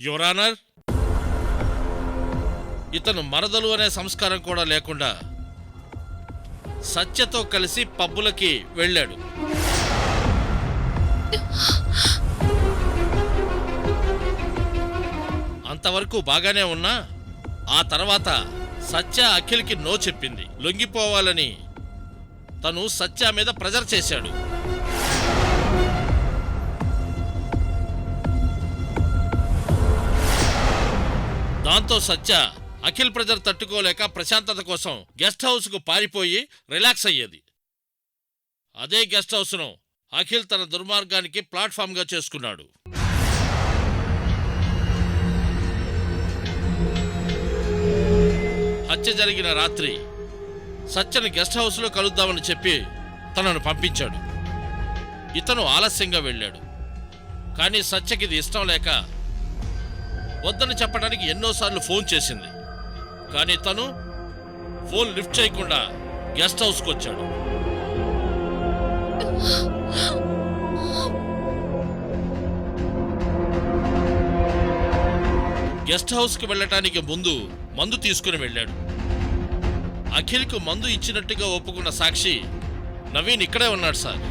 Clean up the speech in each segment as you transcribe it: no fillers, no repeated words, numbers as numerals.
Your honour, ఇతను మరదలు అనే సంస్కారం కూడా లేకుండా సత్యతో కలిసి పబ్బులకి వెళ్ళాడు. అంతవరకు బాగానే ఉన్నా ఆ తర్వాత సత్య అఖిల్కి నో చెప్పింది. లొంగిపోవాలని తను సత్య మీద ప్రెజర్ చేశాడు. దాంతో సత్య అఖిల్ ప్రెజర్ తట్టుకోలేక ప్రశాంతత కోసం గెస్ట్ హౌస్కు పారిపోయి రిలాక్స్ అయ్యేది. అదే గెస్ట్ హౌస్ను అఖిల్ తన దుర్మార్గానికి ప్లాట్ఫామ్గా చేసుకున్నాడు. హత్య జరిగిన రాత్రి సత్యని గెస్ట్ హౌస్లో కలుద్దామని చెప్పి తనను పంపించాడు. ఇతను ఆలస్యంగా వెళ్ళాడు. కానీ సత్యకి ఇది ఇష్టం లేక వద్దని చెప్పడానికి ఎన్నోసార్లు ఫోన్ చేసింది. కానీ తను ఫోన్ లిఫ్ట్ చేయకుండా గెస్ట్ హౌస్కి వచ్చాడు. గెస్ట్ హౌస్కి వెళ్ళటానికి ముందు మందు తీసుకుని వెళ్ళాడు. అఖిల్కు మందు ఇచ్చినట్టుగా ఒప్పుకున్న సాక్షి నవీన్ ఇక్కడే ఉన్నాడు సార్.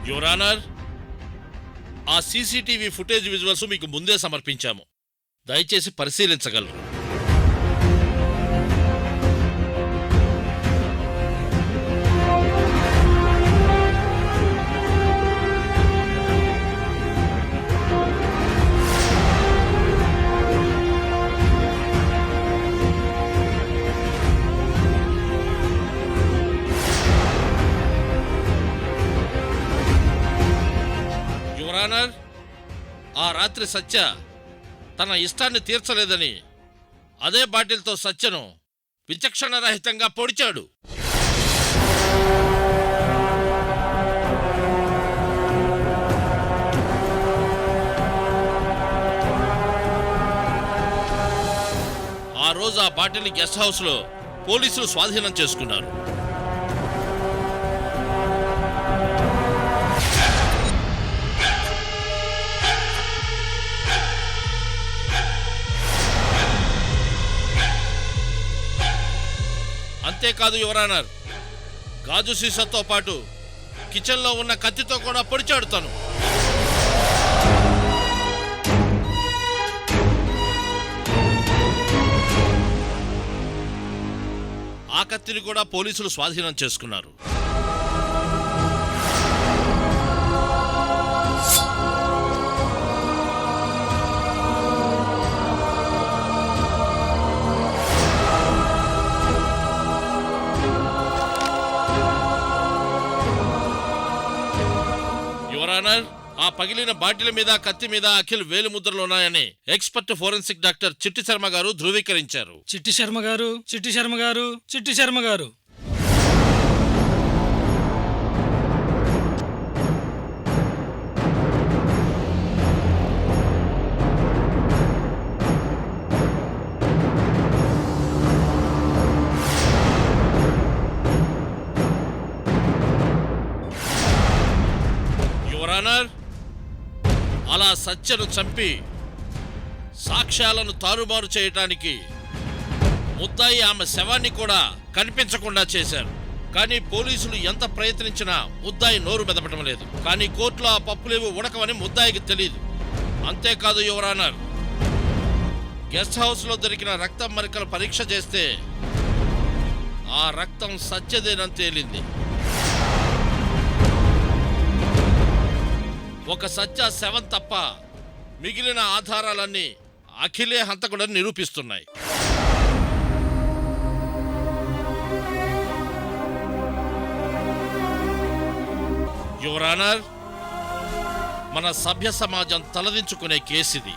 యువర్ ఆనర్, ఆ సీసీటీవీ ఫుటేజ్ విజువల్స్ మీకు ముందే సమర్పించాము. దయచేసి పరిశీలించగలరు. ఆనర్, ఆ రాత్రి సత్య తన ఇష్టాన్ని తీర్చలేదని అదే బాటిల్తో సత్యను విచక్షణరహితంగా పొడిచాడు. ఆ రోజు ఆ బాటిల్ని గెస్ట్ హౌస్లో పోలీసులు స్వాధీనం చేసుకున్నారు. అంతేకాదు యువర్ ఆనర్, గాజు సీసాతో పాటు కిచెన్లో ఉన్న కత్తితో కూడా పొడిచాడు తను. ఆ కత్తిని కూడా పోలీసులు స్వాధీనం చేసుకున్నారు. ఆ పగిలిన బాటిల్ మీద కత్తి మీద అఖిల్ వేలు ముద్రలు ఉన్నాయని ఎక్స్పర్ట్ ఫోరెన్సిక్ డాక్టర్ చిట్టి శర్మ గారు ధృవీకరించారు. చిట్టి శర్మ గారు యువర్ ఆనర్, అలా సత్యను చంపి సాక్ష్యాలను తారుమారు చేయటానికి ముద్దాయి ఆమె శవాన్ని కూడా కనిపించకుండా చేశారు. కానీ పోలీసులు ఎంత ప్రయత్నించినా ముద్దాయి నోరు మెదపటం లేదు. కానీ కోర్టులో ఆ పప్పులేవి ఉడకవని ముద్దాయికి తెలియదు. అంతేకాదు యువర్ ఆనర్, గెస్ట్ హౌస్లో దొరికిన రక్తం మరికలు పరీక్ష చేస్తే ఆ రక్తం సత్యదేనని తేలింది. ఒక సత్య శవం తప్ప మిగిలిన ఆధారాలన్నీ అఖిలే హంతకుడని నిరూపిస్తున్నాయి. యువర్ ఆనర్, మన సభ్య సమాజం తలదించుకునే కేసిది.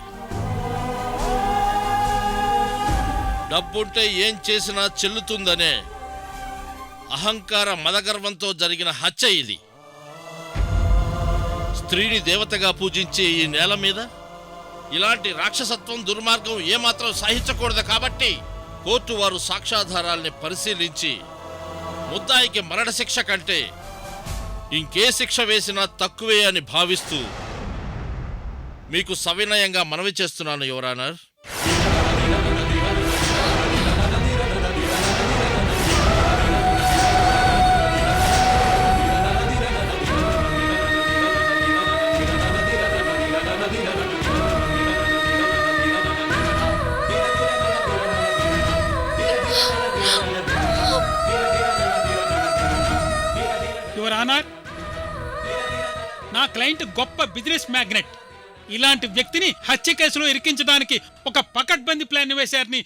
డబ్బుంటే ఏం చేసినా చెల్లుతుందనే అహంకార మదగర్వంతో జరిగిన హత్య ఇది. స్త్రీని దేవతగా పూజించే ఈ నేల మీద ఇలాంటి రాక్షసత్వం దుర్మార్గం ఏమాత్రం సహించకూడదు కాబట్టి కోర్టు వారు సాక్ష్యాధారాల్ని పరిశీలించి ముద్దాయికి మరణశిక్ష కంటే ఇంకే శిక్ష వేసినా తక్కువే అని భావిస్తూ మీకు సవినయంగా మనవి చేస్తున్నాను యువర్ ఆనర్. యువర్ ఆనర్, నా క్లయింట్ గొప్ప బిజినెస్ మ్యాగ్నెట్. ఇలాంటి వ్యక్తిని హత్య కేసులో ఇరికించడానికి ఒక పకడ్బందీ ప్లాన్ వేశారని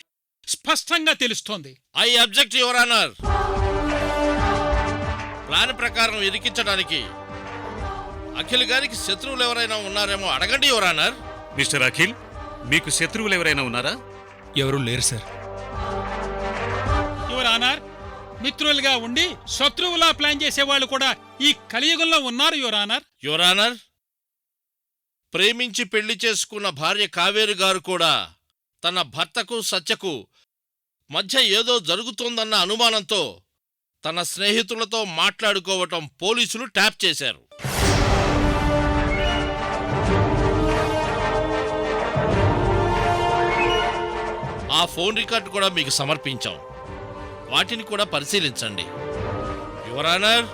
స్పష్టంగా తెలుస్తోంది. I object your honour. Plan ప్రకారం ఇరికించడానికి అఖిల్ గారికి శత్రువులు ఎవరైనా ఉన్నారేమో అడగండి యువర్ ఆనర్. మిస్టర్ అఖిల్, మీకు శత్రువులు ఎవరైనా ఉన్నారా? ఎవరూ లేరు సార్. యువర్ ఆనర్, మిత్రులుగా ఉండి శత్రువులా ప్లాన్ చేసేవాళ్ళు కూడా ఈ కలియుగంలో ఉన్నారు యువర్ ఆనర్. యువర్ ఆనర్, ప్రేమించి పెళ్లి చేసుకున్న భార్య కావేరి గారు కూడా తన భర్తకు సత్యకు మధ్య ఏదో జరుగుతోందన్న అనుమానంతో తన స్నేహితులతో మాట్లాడుకోవటం పోలీసులు ట్యాప్ చేశారు. ఆ ఫోన్ రికార్డు కూడా మీకు సమర్పించాం. వాటిని కూడా పరిశీలించండి యువర్ ఆనర్.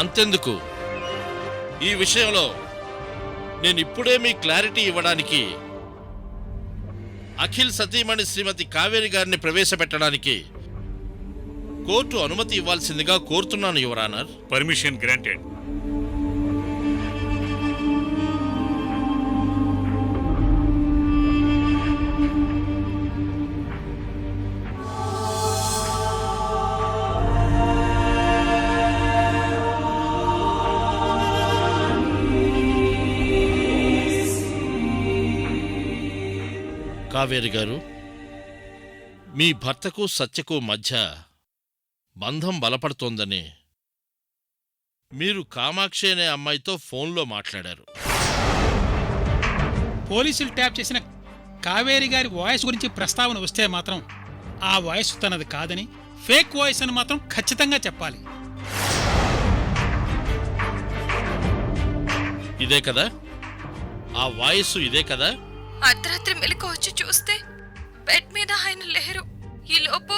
అంతెందుకు, ఈ విషయంలో నేనిప్పుడే మీ క్లారిటీ ఇవ్వడానికి అఖిల్ సతీమణి శ్రీమతి కావేరి గారిని ప్రవేశపెట్టడానికి కోర్టు అనుమతి ఇవ్వాల్సిందిగా కోరుతున్నాను your honour. Permission granted. Kaveri గారు, మీ భర్తకు సత్యకు మధ్య బంధం బలపడుతోందని మీరు కామాక్షి అనే అమ్మాయితో ఫోన్లో మాట్లాడారు. పోలీసులు ట్యాప్ చేసిన కావేరి గారి వాయిస్ గురించి ప్రస్తావన వస్తే మాత్రం ఆ వాయిస్ తనది కాదని, ఫేక్ వాయిస్ అని మాత్రం ఖచ్చితంగా చెప్పాలి. ఇదే కదా ఆ వాయిస్? ఇదే కదా? అర్ధరాత్రి మెలకు వచ్చి చూస్తే బెడ్ మీద ఆయన లేరు. ఈలోపు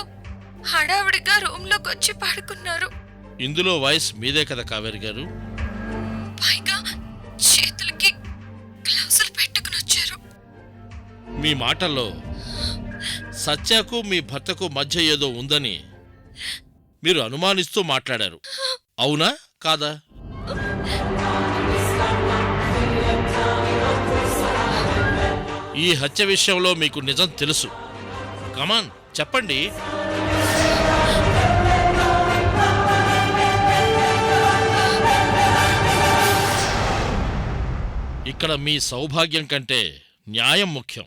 హడావుడిగా రూమ్ లోకి వచ్చి పడుకున్నారు. ఇందులో వాయిస్ మీదే కదా కావేరి గారు? పైగా చేతులకి గ్లౌజులు పెట్టుకుని వచ్చారు. మీ మాటల్లో సత్యకు మీ భర్తకు మధ్య ఏదో ఉందని మీరు అనుమానిస్తూ మాట్లాడారు, అవునా కాదా? ఈ హత్య విషయంలో మీకు నిజం తెలుసు. కమాన్ చెప్పండి. ఇక్కడ మీ సౌభాగ్యం కంటే న్యాయం ముఖ్యం.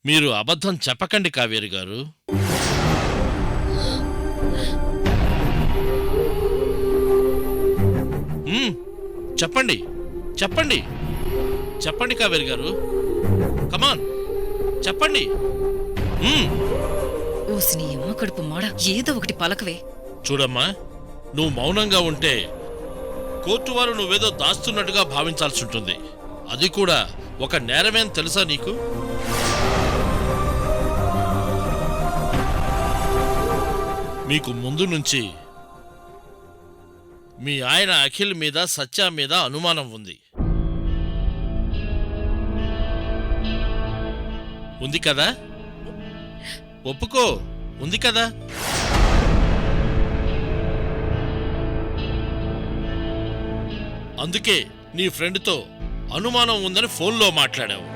మీరు అబద్ధం చెప్పకండి కావేరి గారు. చెప్పండి చెప్పండి చెప్పండి కావేరి గారు, కమాన్ చెప్పండి. ఓసిని అమ్మ కడుపు మాడ, ఏదో ఒకటి పలకవే. చూడమ్మా, నువ్వు మౌనంగా ఉంటే కోర్టు వారు నువ్వేదో దాస్తున్నట్టుగా భావించాల్సి ఉంటుంది. అది కూడా ఒక నేరమేం తెలుసా నీకు? మీకు ముందు నుంచి మీ ఆయన అఖిల్ మీద సత్య మీద అనుమానం ఉంది. ఉంది కదా? ఒప్పుకో, ఉంది కదా? అందుకే నీ ఫ్రెండ్తో అనుమానం ఉందని ఫోన్లో మాట్లాడావు.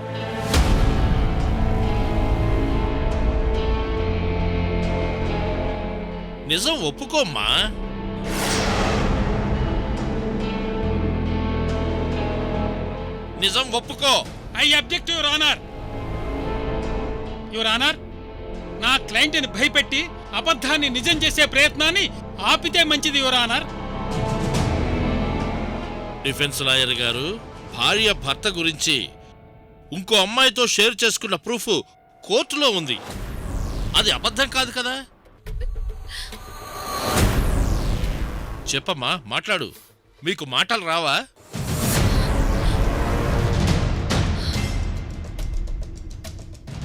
నిజం ఒప్పుకోమ్మా. నిజం ఒప్పుకో. I object your honour. Your honour, నా క్లయింట్ని భయపెట్టి అబద్ధాన్ని నిజం చేసే ప్రయత్నాన్ని ఆపితే మంచిది యువర్ ఆనర్. డిఫెన్స్ లాయర్ గారు, భార్య భర్త గురించి ఇంకో అమ్మాయితో షేర్ చేసుకున్న ప్రూఫ్ కోర్టులో ఉంది. అది అబద్ధం కాదు కదా? చెప్పమ్మా, మాట్లాడు. మీకు మాటలు రావా?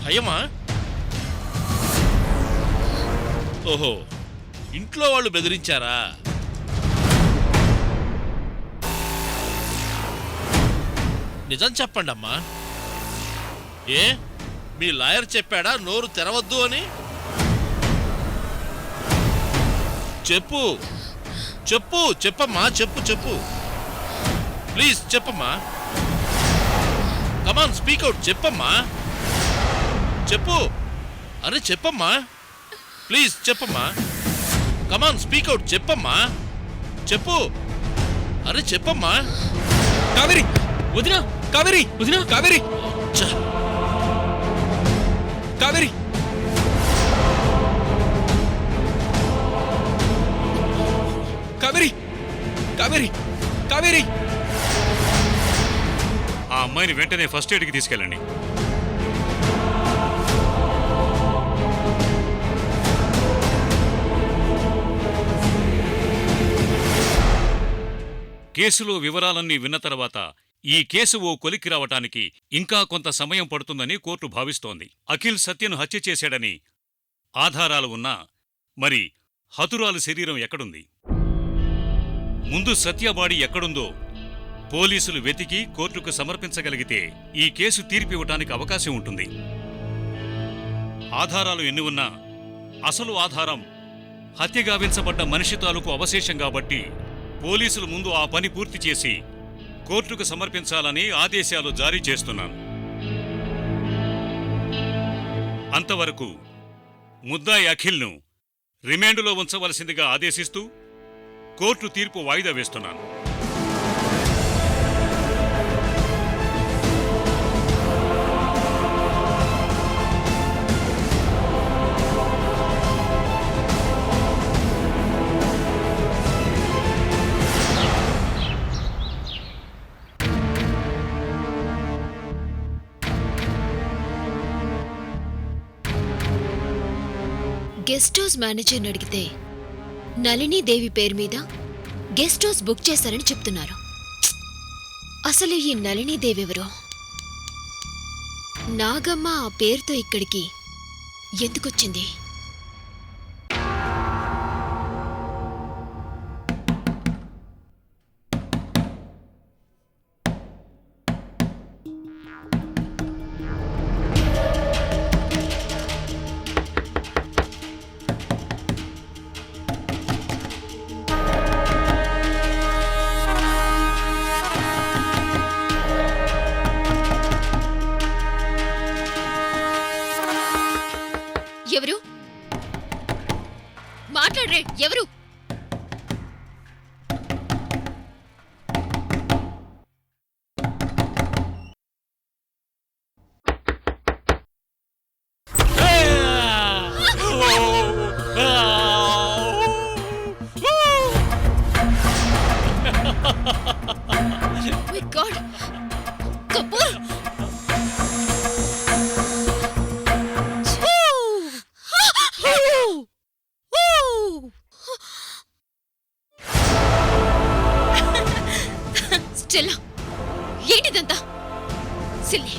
భయమా? ఓహో, ఇంట్లో వాళ్ళు బెదిరించారా? నిజం చెప్పండి అమ్మా. ఏ, మీ లాయర్ చెప్పాడా నోరు తెరవద్దు అని? చెప్పు చెప్పు చెప్పమ్మా, చెప్పు ప్లీజ్ చెప్పమ్మా. కమాన్, స్పీక్ అవుట్, చెప్పమ్మా, చెప్పు. అరే చెప్పమ్మా, ప్లీజ్ చెప్పమ్మా. కమాన్, స్పీక్ అవుట్, చెప్పమ్మా, చెప్పు. అరే చెప్పమ్మా. కావేరి వదినా, కావేరి వదినా, కావేరి ఛ! కావేరి కావేరి కావేరి కావేరి. ఆ అమ్మాయిని వెంటనే ఫస్ట్ ఎయిడ్కి తీసుకెళ్ళండి. కేసులో వివరాలన్నీ విన్న తర్వాత ఈ కేసు ఓ కొలిక్కి రావటానికి ఇంకా కొంత సమయం పడుతుందని కోర్టు భావిస్తోంది. అఖిల్ సత్యను హత్య చేశాడని ఆధారాలు ఉన్నా మరి హతురాలు శరీరం ఎక్కడుంది? ముందు సత్య బాడీ ఎక్కడుందో పోలీసులు వెతికి కోర్టుకు సమర్పించగలిగితే ఈ కేసు తీర్పివ్వటానికి అవకాశం ఉంటుంది. ఆధారాలు ఎన్ని ఉన్నా అసలు ఆధారం హత్యగావించబడ్డ మనిషి తాలూకు అవశేషం కాబట్టి పోలీసులు ముందు ఆ పని పూర్తి చేసి కోర్టుకు సమర్పించాలని ఆదేశాలు జారీ చేస్తున్నాను. అంతవరకు ముద్దాయి అఖిల్ను రిమాండులో ఉంచవలసిందిగా ఆదేశిస్తూ కోర్టు తీర్పు వాయిదా వేస్తున్నాను. గెస్ట్ హౌస్ మేనేజర్ని అడిగితే నళినీదేవి పేరు మీద గెస్ట్ హౌస్ బుక్ చేశారని చెప్తున్నారు. అసలు ఈ నళినీదేవి ఎవరో? నాగమ్మ ఆ పేరుతో ఇక్కడికి ఎందుకొచ్చింది? ఎవరు మాట్లాడరే? ఎవరు? My god, Kapoor! స్టెల్లా, ఏంటిదంతా? Silly.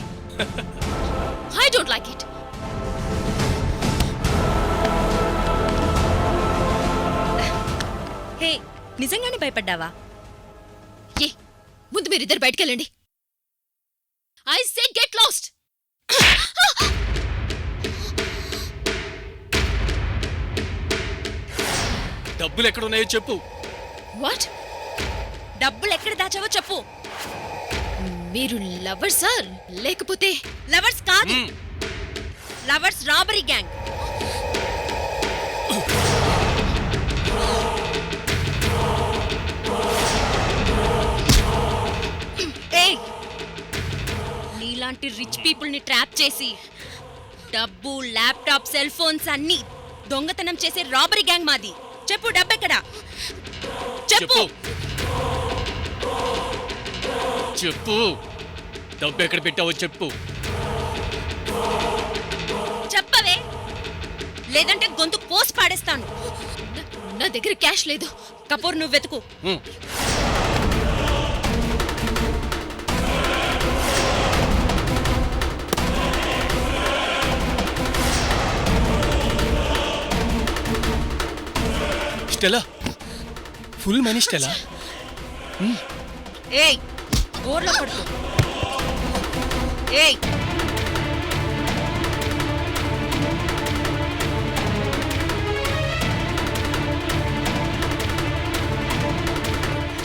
I don't like it. Hey, నిజంగానే భయపడ్డావా? ఏ, ముందు మీరిద్దరు బయటకెళ్ళండి. I said get lost. డబ్బులు ఎక్కడున్నాయో చెప్పు. వాట్? డబ్బులు ఎక్కడ దాచావో చెప్పు. మీరు లవర్సా లేకపోతే? లవర్స్ కాదు, లవర్స్ రాబరీ గ్యాంగ్. ఏయ్, నీలాంటి రిచ్ పీపుల్ ని ట్రాప్ చేసి డబ్బు, ల్యాప్టాప్, సెల్ ఫోన్స్ అన్ని దొంగతనం చేసే రాబరీ గ్యాంగ్ మాది. చెప్పు, డబ్బెక్కడా? చెప్పు. చెప్పు, డబ్బు ఎక్కడ పెట్టావో చెప్పు. చెప్పవే, లేదంటే గొంతు కోసి పాడేస్తాను. నా దగ్గర క్యాష్ లేదు. కపూర్, నువ్వు వెతుకు. Stella, full money Stella. ఏయ్, ఊర్లో పడుతు. ఏయ్,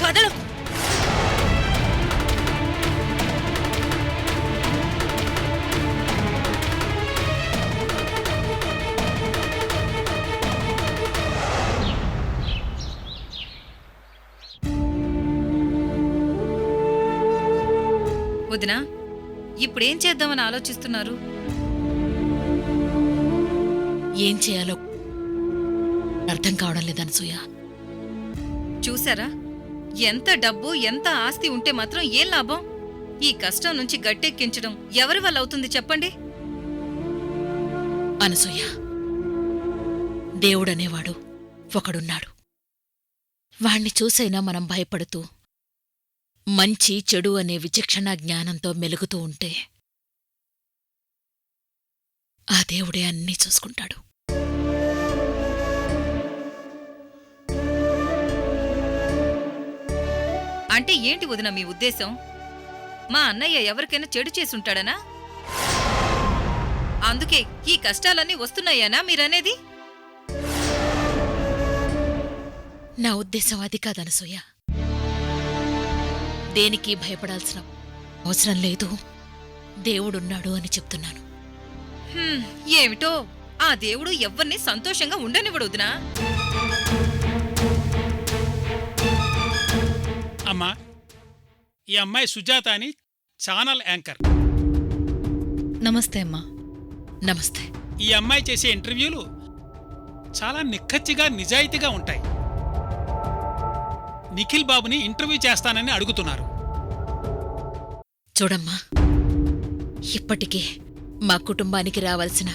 కదలు. వదినా, ఇప్పుడేం చేద్దామని ఆలోచిస్తున్నారు? ఏం చేయాలో అర్థం కావడం లేదు అనసూయ. చూసారా, ఎంత డబ్బు ఎంత ఆస్తి ఉంటే మాత్రం ఏం లాభం? ఈ కష్టం నుంచి గట్టెక్కించడం ఎవరి వల్ల అవుతుంది చెప్పండి? అనసూయ, దేవుడనేవాడు ఒకడున్నాడు. వాణ్ణి చూసైనా మనం భయపడుతూ మంచి చెడు అనే విచక్షణ జ్ఞానంతో మెలుగుతూ ఉంటే ఆ దేవుడే అన్నీ చూసుకుంటాడు. అంటే ఏంటి వదిన మీ ఉద్దేశం? మా అన్నయ్య ఎవరికైనా చెడు చేసుంటాడనా? అందుకే ఈ కష్టాలన్నీ వస్తున్నాయనా మీరనేది? నా ఉద్దేశం అది కాదనసూయ. దేనికి భయపడాల్సిన అవసరం లేదు, దేవుడున్నాడు అని చెప్తున్నాను. ఏమిటో ఆ దేవుడు ఎవ్వరిని సంతోషంగా ఉండనివ్వడు వదినా. అమ్మా, ఈ అమ్మాయి సుజాత అని ఛానల్ యాంకర్. నమస్తే అమ్మా. నమస్తే. ఈ అమ్మాయి చేసే ఇంటర్వ్యూలు చాలా నిక్కచ్చిగా నిజాయితీగా ఉంటాయి. నిఖిల్ బాబుని ఇంటర్వ్యూ చేస్తానని అడుగుతున్నారు. చూడమ్మా, ఇప్పటికే మా కుటుంబానికి రావాల్సిన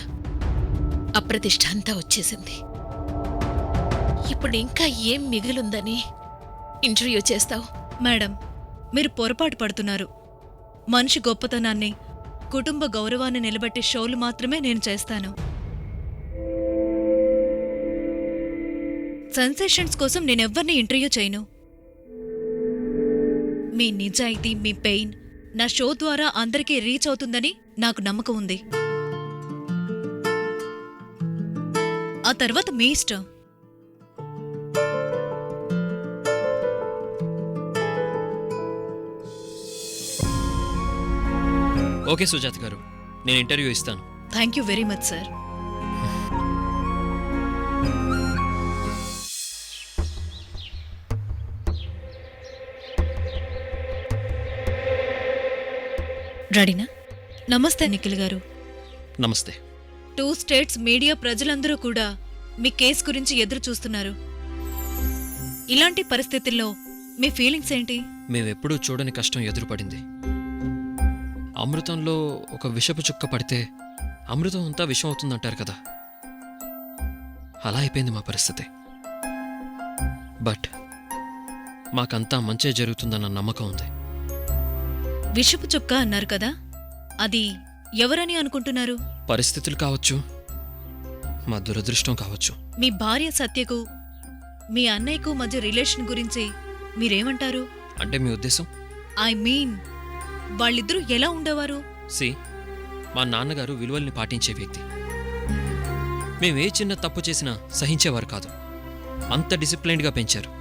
అప్రతిష్ఠ అంతా వచ్చేసింది. ఇప్పుడు ఇంకా ఏం మిగిలుందని ఇంటర్వ్యూ చేస్తావు? మేడం, మీరు పొరపాటు పడుతున్నారు. మనిషి గొప్పతనాన్ని, కుటుంబ గౌరవాన్ని నిలబెట్టే షోలు మాత్రమే నేను చేస్తాను. సెన్సేషన్స్ కోసం నేనెవ్వరిని ఇంటర్వ్యూ చేయను. మీ నిజాయితీ, మీ పెయిన్ నా షో ద్వారా అందరికీ రీచ్ అవుతుందని నాకు నమ్మకం ఉంది. ఆ తర్వాత మీ ఇష్టం. ఓకే సుజాత గారు, నేను ఇంటర్వ్యూ ఇస్తాను. Thank you very much sir. రెడీనా? నమస్తే నిఖిల్ గారు. నమస్తే. 2 స్టేట్స్ మీడియా ప్రజలందరూ కూడా మీ కేసు గురించి ఎదురు చూస్తున్నారు. ఇలాంటి పరిస్థితుల్లో మీ ఫీలింగ్స్ ఏంటి? మేమెప్పుడూ చూడని కష్టం ఎదురుపడింది. అమృతంలో ఒక విషపు చుక్క పడితే అమృతం అంతా విషం అవుతుందంటారు కదా, అలా అయిపోయింది మా పరిస్థితి. బట్ మాకంతా మంచే జరుగుతుందన్న నమ్మకం ఉంది. విషపు చుక్క అన్నారు కదా, అది ఎవరని అనుకుంటున్నారు? పరిస్థితులు కావచ్చు, మా దురదృష్టం కావచ్చు. మీ భార్య సత్యకు మీ అన్నయ్యకు మధ్య రిలేషన్ గురించి మీరేమంటారు? అంటే మీ ఉద్దేశం? ఐ మీన్, వాళ్ళిద్దరూ ఎలా ఉండేవారు? సి, మా నాన్నగారు విలువల్ని పాటించే వ్యక్తి. మేమే చిన్న తప్పు చేసినా సహించేవారు కాదు. అంత డిసిప్లైన్డ్గా పెంచారు.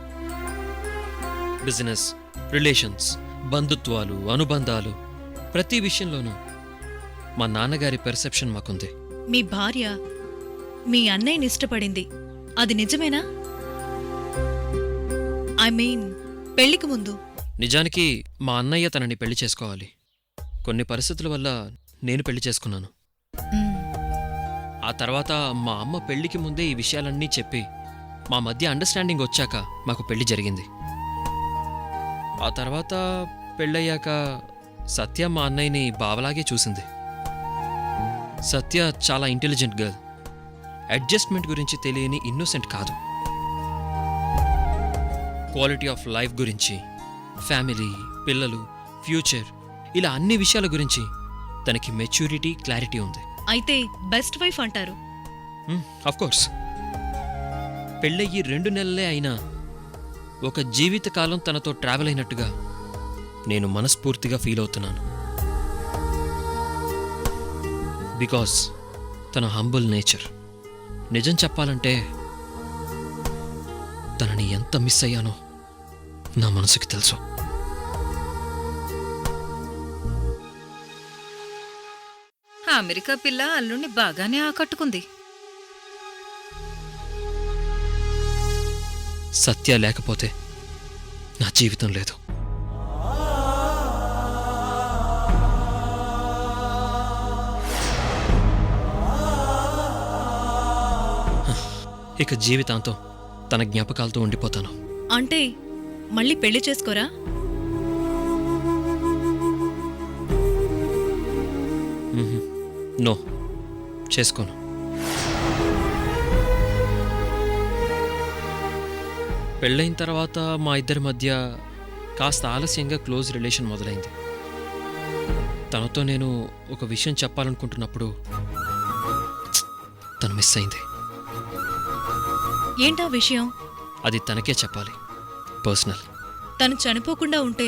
బిజినెస్, రిలేషన్స్, బంధుత్వాలు, అనుబంధాలు, ప్రతి విషయంలోనూ మా నాన్నగారి పెర్సెప్షన్ మాకుంది. మీ భార్య మీ అన్నయ్యని ఇష్టపడింది, అది నిజమేనా? ఐ మీన్, పెళ్లికి ముందు. నిజానికి మా అన్నయ్య తనని పెళ్లి చేసుకోవాలి. కొన్ని పరిస్థితుల వల్ల నేను పెళ్లి చేసుకున్నాను. ఆ తర్వాత మా అమ్మ పెళ్లికి ముందే ఈ విషయాలన్నీ చెప్పి మా మధ్య అండర్స్టాండింగ్ వచ్చాక మాకు పెళ్లి జరిగింది. ఆ తర్వాత పెళ్ళయ్యాక సత్య మా అన్నయ్యని బావలాగే చూసింది. సత్య చాలా ఇంటెలిజెంట్ గర్ల్. అడ్జస్ట్మెంట్ గురించి తెలియని ఇన్నోసెంట్ కాదు. క్వాలిటీ ఆఫ్ లైఫ్ గురించి, ఫ్యామిలీ, పిల్లలు, ఫ్యూచర్, ఇలా అన్ని విషయాల గురించి తనకి మెచ్యూరిటీ, క్లారిటీ ఉంది. అయితే బెస్ట్ వైఫ్ అంటారు. కోర్స్. పెళ్ళయ్యి 2 నెలలే అయినా ఒక జీవితకాలం తనతో ట్రావెల్ అయినట్టుగా నేను మనస్ఫూర్తిగా ఫీల్ అవుతున్నాను. బికాస్ తన హంబుల్ నేచర్. నిజం చెప్పాలంటే తనని ఎంత మిస్ అయ్యానో నా మనసుకి తెలుసు. ఆ అమెరికా పిల్ల అల్లుణ్ణి బాగానే ఆకట్టుకుంది. సత్య లేకపోతే నా జీవితం లేదు. ఇక జీవితాంతం తన జ్ఞాపకాలతో ఉండిపోతాను. అంటే మళ్ళీ పెళ్లి చేసుకోరా? నో, చేసుకోను. పెళ్ళైన తర్వాత మా ఇద్దరి మధ్య కాస్త ఆలస్యంగా క్లోజ్ రిలేషన్ మొదలైంది. తనతో నేను ఒక విషయం చెప్పాలనుకుంటున్నప్పుడు తను మిస్ అయింది. ఏంటా విషయం? అది తనకే చెప్పాలి, పర్సనల్. తను చనిపోకుండా ఉంటే,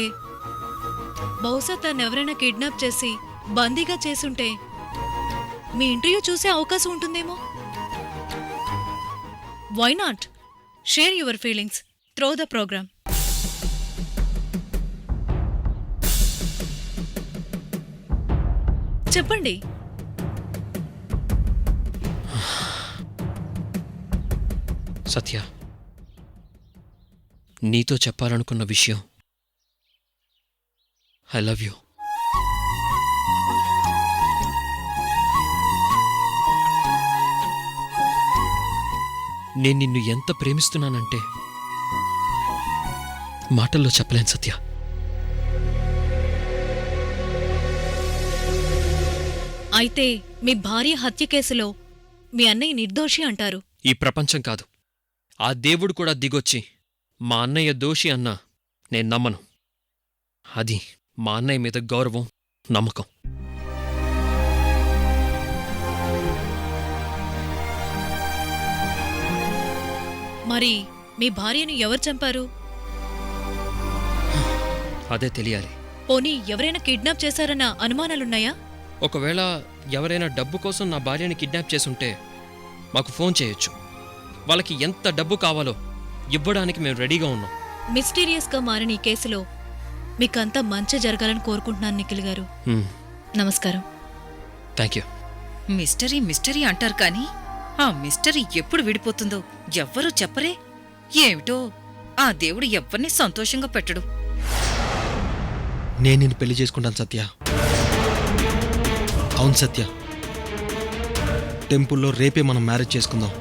బహుశా తనెవరైనా కిడ్నాప్ చేసి బందీగా చేసుంటే మీ ఇంటర్వ్యూ చూసే అవకాశం ఉంటుందేమో. Why not share your feelings through the program. చెప్పండి. సత్య, నీతో చెప్పాలనుకున్న విషయం, ఐ లవ్ యూ. నేను నిన్ను ఎంత ప్రేమిస్తున్నానంటే మాటల్లో చెప్పలేను సత్య. అయితే మీ భార్య హత్య కేసులో మీ అన్నయ్య నిర్దోషి అంటారు. ఈ ప్రపంచం కాదు, ఆ దేవుడు కూడా దిగొచ్చి మా అన్నయ్య దోషి అన్నా నేను నమ్మను. అది మా అన్నయ్య మీద గౌరవం, నమ్మకం. మరి మీ భార్యను ఎవరు చంపారు? అదే తెలియాలి. పోనీ ఎవరైనా కిడ్నాప్ చేశారన్న అనుమానాలున్నాయా? ఒకవేళ ఎవరైనా డబ్బు కోసం నా భార్యని కిడ్నాప్ చేసుంటే మాకు ఫోన్ చేయొచ్చు. వాళ్ళకి ఎంత డబ్బు కావాలో ఇవ్వడానికి మేము రెడీగా ఉన్నాం. మిస్టీరియస్గా మారిన ఈ కేసులో మీకంతా మంచి జరగాలని కోరుకుంటున్నాను నిఖిల్ గారు. నమస్కారం. Thank you. మిస్టరీ మిస్టరీ అంటారు కానీ ఆ మిస్టరీ ఎప్పుడు విడిపోతుందో ఎవ్వరూ చెప్పరే. ఏమిటో ఆ దేవుడు ఎవ్వరిని సంతోషంగా పెట్టడు. నేను నిన్ను పెళ్లి చేసుకుంటాను సత్య. అవును సత్య, టెంపుల్లో రేపే మనం మ్యారేజ్ చేసుకుందాం.